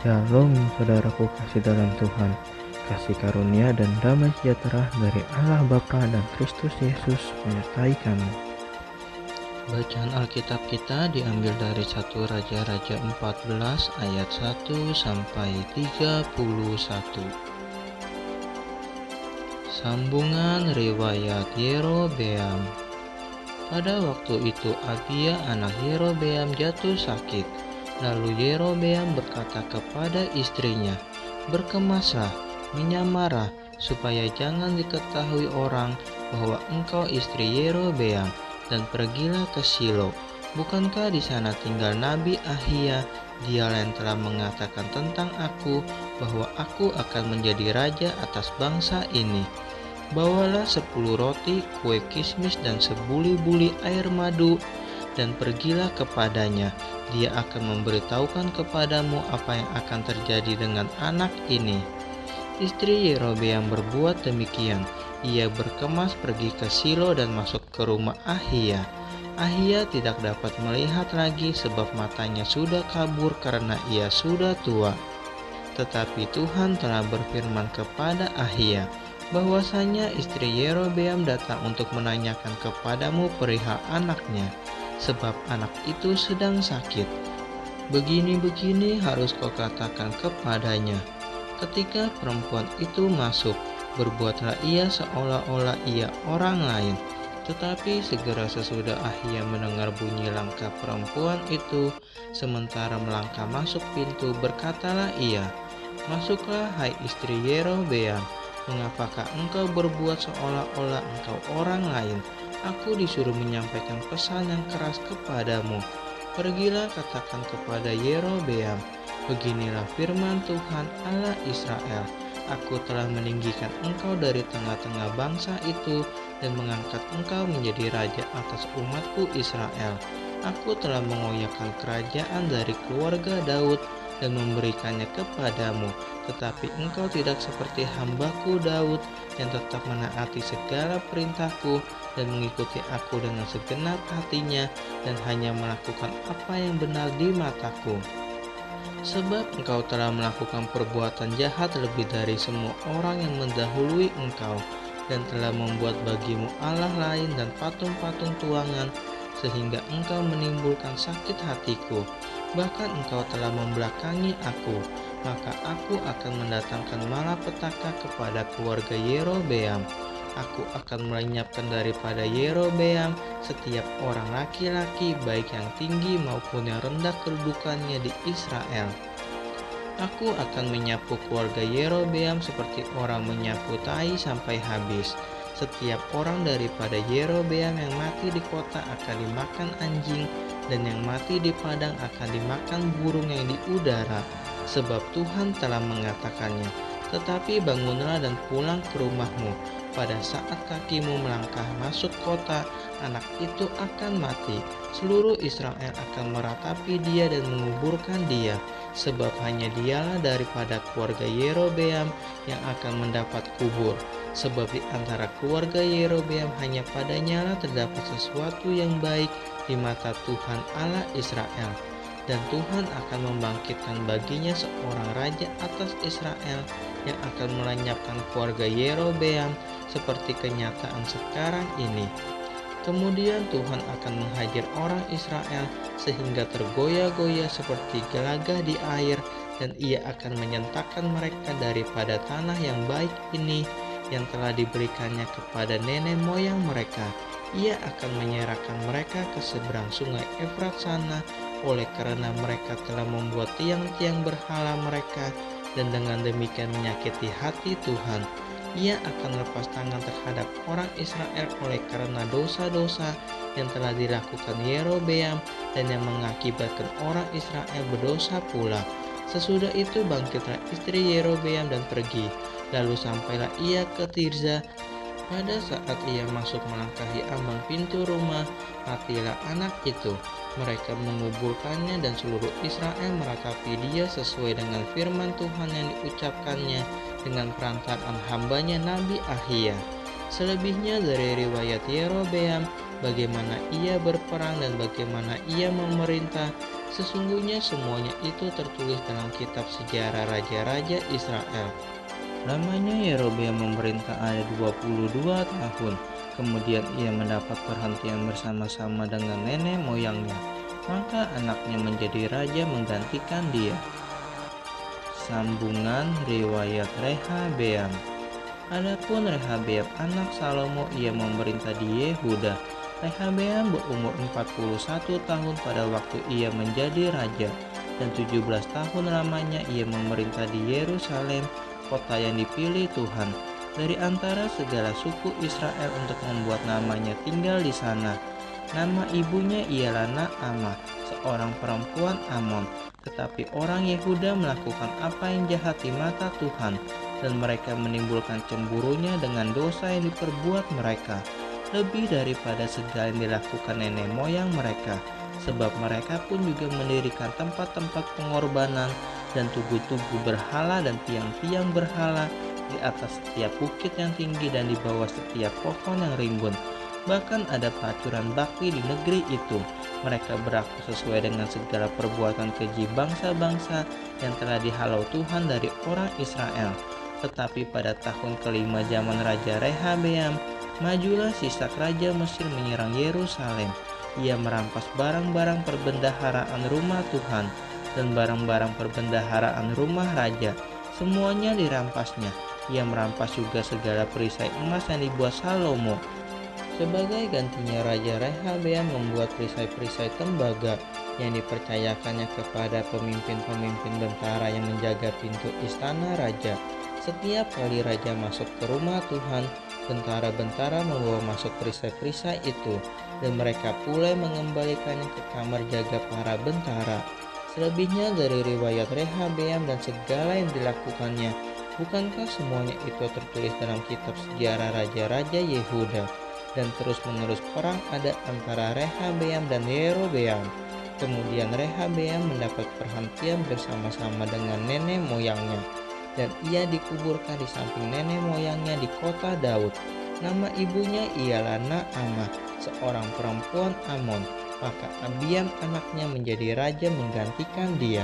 Shalom saudaraku kasih dalam Tuhan. Kasih karunia dan damai sejahtera dari Allah Bapa dan Kristus Yesus menyertai kamu. Bacaan Alkitab kita diambil dari 1 Raja-Raja 14 ayat 1 sampai 31. Sambungan riwayat Yerobeam. Pada waktu itu Abia anak Yerobeam jatuh sakit. Lalu Yerobeam berkata kepada istrinya, "Berkemaslah, menyamarah, supaya jangan diketahui orang bahwa engkau istri Yerobeam, dan pergilah ke Shilo. Bukankah di sana tinggal Nabi Ahia? Dialah yang telah mengatakan tentang aku bahwa aku akan menjadi raja atas bangsa ini. Bawalah 10 roti, kue kismis, dan sebuli-buli air madu, dan pergilah kepadanya. Dia akan memberitahukan kepadamu apa yang akan terjadi dengan anak ini." Istri Yerobeam berbuat demikian. Ia berkemas pergi ke Shilo dan masuk ke rumah Ahia. Ahia tidak dapat melihat lagi sebab matanya sudah kabur karena ia sudah tua. Tetapi Tuhan telah berfirman kepada Ahia, bahwasanya istri Yerobeam datang untuk menanyakan kepadamu perihal anaknya, sebab anak itu sedang sakit. Begini-begini harus kau katakan kepadanya. Ketika perempuan itu masuk, berbuatlah ia seolah-olah ia orang lain. Tetapi segera sesudah Ahia mendengar bunyi langkah perempuan itu, sementara melangkah masuk pintu, berkatalah ia, "Masuklah, hai istri Yerobeam. Mengapakah engkau berbuat seolah-olah engkau orang lain? Aku disuruh menyampaikan pesan yang keras kepadamu. Pergilah, katakan kepada Yerobeam, beginilah firman Tuhan Allah Israel. Aku telah meninggikan engkau dari tengah-tengah bangsa itu dan mengangkat engkau menjadi raja atas umatku Israel. Aku telah mengoyakkan kerajaan dari keluarga Daud dan memberikannya kepadamu. Tetapi engkau tidak seperti hambaku Daud yang tetap menaati segala perintahku dan mengikuti aku dengan segenap hatinya dan hanya melakukan apa yang benar di mataku. Sebab engkau telah melakukan perbuatan jahat lebih dari semua orang yang mendahului engkau, dan telah membuat bagimu Allah lain dan patung-patung tuangan, sehingga engkau menimbulkan sakit hatiku. Bahkan engkau telah membelakangi aku, maka aku akan mendatangkan malapetaka kepada keluarga Yerobeam. Aku akan melenyapkan daripada Yerobeam setiap orang laki-laki, baik yang tinggi maupun yang rendah kedudukannya di Israel. Aku akan menyapu keluarga Yerobeam seperti orang menyapu tai sampai habis. Setiap orang daripada Yerobeam yang mati di kota akan dimakan anjing, dan yang mati di padang akan dimakan burung yang di udara, sebab Tuhan telah mengatakannya. Tetapi bangunlah dan pulang ke rumahmu. Pada saat kakimu melangkah masuk kota, anak itu akan mati. Seluruh Israel akan meratapi dia dan menguburkan dia, sebab hanya dialah daripada keluarga Yerobeam yang akan mendapat kubur. Sebab di antara keluarga Yerobeam hanya padanyalah terdapat sesuatu yang baik di mata Tuhan Allah Israel. Dan Tuhan akan membangkitkan baginya seorang raja atas Israel yang akan melenyapkan keluarga Yerobeam seperti kenyataan sekarang ini. Kemudian Tuhan akan menghajar orang Israel sehingga tergoyah-goyah seperti gelagah di air, dan ia akan menyentakkan mereka daripada tanah yang baik ini yang telah diberikannya kepada nenek moyang mereka. Ia akan menyerahkan mereka ke seberang sungai Efrat sana, oleh karena mereka telah membuat tiang-tiang berhala mereka, dan dengan demikian menyakiti hati Tuhan. Ia akan lepas tangan terhadap orang Israel oleh karena dosa-dosa yang telah dilakukan Yerobeam dan yang mengakibatkan orang Israel berdosa pula. Sesudah itu bangkitlah istri Yerobeam dan pergi, lalu sampailah ia ke Tirza. Pada saat ia masuk melangkahi ambang pintu rumah, matilah anak itu. Mereka menguburkannya dan seluruh Israel meratapi dia sesuai dengan firman Tuhan yang diucapkannya dengan perantaraan hambanya Nabi Ahia. Selebihnya dari riwayat Yerobeam, bagaimana ia berperang dan bagaimana ia memerintah, Sesungguhnya semuanya itu tertulis dalam kitab sejarah raja-raja Israel. Lamanya Yerobeam memerintah ada 22 tahun. Kemudian ia mendapat perhentian bersama-sama dengan nenek moyangnya. Maka anaknya menjadi raja menggantikan dia. Sambungan riwayat Rehabeam. Adapun Rehabeam anak Salomo, ia memerintah di Yehuda. Rehabeam berumur 41 tahun pada waktu ia menjadi raja, dan 17 tahun lamanya ia memerintah di Yerusalem, kota yang dipilih Tuhan dari antara segala suku Israel untuk membuat namanya tinggal di sana. Nama ibunya ialah Naamah, seorang perempuan Amon. Tetapi orang Yehuda melakukan apa yang jahat di mata Tuhan, dan mereka menimbulkan cemburunya dengan dosa yang diperbuat mereka, lebih daripada segala yang dilakukan nenek moyang mereka. Sebab mereka pun juga mendirikan tempat-tempat pengorbanan dan tugu-tugu berhala dan tiang-tiang berhala di atas setiap bukit yang tinggi dan di bawah setiap pohon yang rimbun. Bahkan ada pelacuran bakti di negeri itu. Mereka berlaku sesuai dengan segala perbuatan keji bangsa-bangsa yang telah dihalau Tuhan dari orang Israel. Tetapi pada tahun kelima zaman Raja Rehabeam, majulah Sisak Raja Mesir menyerang Yerusalem. Ia merampas barang-barang perbendaharaan rumah Tuhan dan barang-barang perbendaharaan rumah raja. Semuanya dirampasnya. Ia merampas juga segala perisai emas yang dibuat Salomo. Sebagai gantinya Raja Rehabeam membuat perisai-perisai tembaga yang dipercayakannya kepada pemimpin-pemimpin bentara yang menjaga pintu istana raja. Setiap kali raja masuk ke rumah Tuhan, bentara-bentara membawa masuk perisai-perisai itu, dan mereka pula mengembalikannya ke kamar jaga para bentara. Selebihnya dari riwayat Rehabeam dan segala yang dilakukannya, bukankah semuanya itu tertulis dalam kitab sejarah raja-raja Yehuda? Dan terus-menerus perang ada antara Rehabeam dan Yerobeam. Kemudian Rehabeam mendapat perhentian bersama-sama dengan nenek moyangnya, dan ia dikuburkan di samping nenek moyangnya di kota Daud. Nama ibunya ialah Naamah, seorang perempuan Amon. Maka Abiam anaknya menjadi raja menggantikan dia.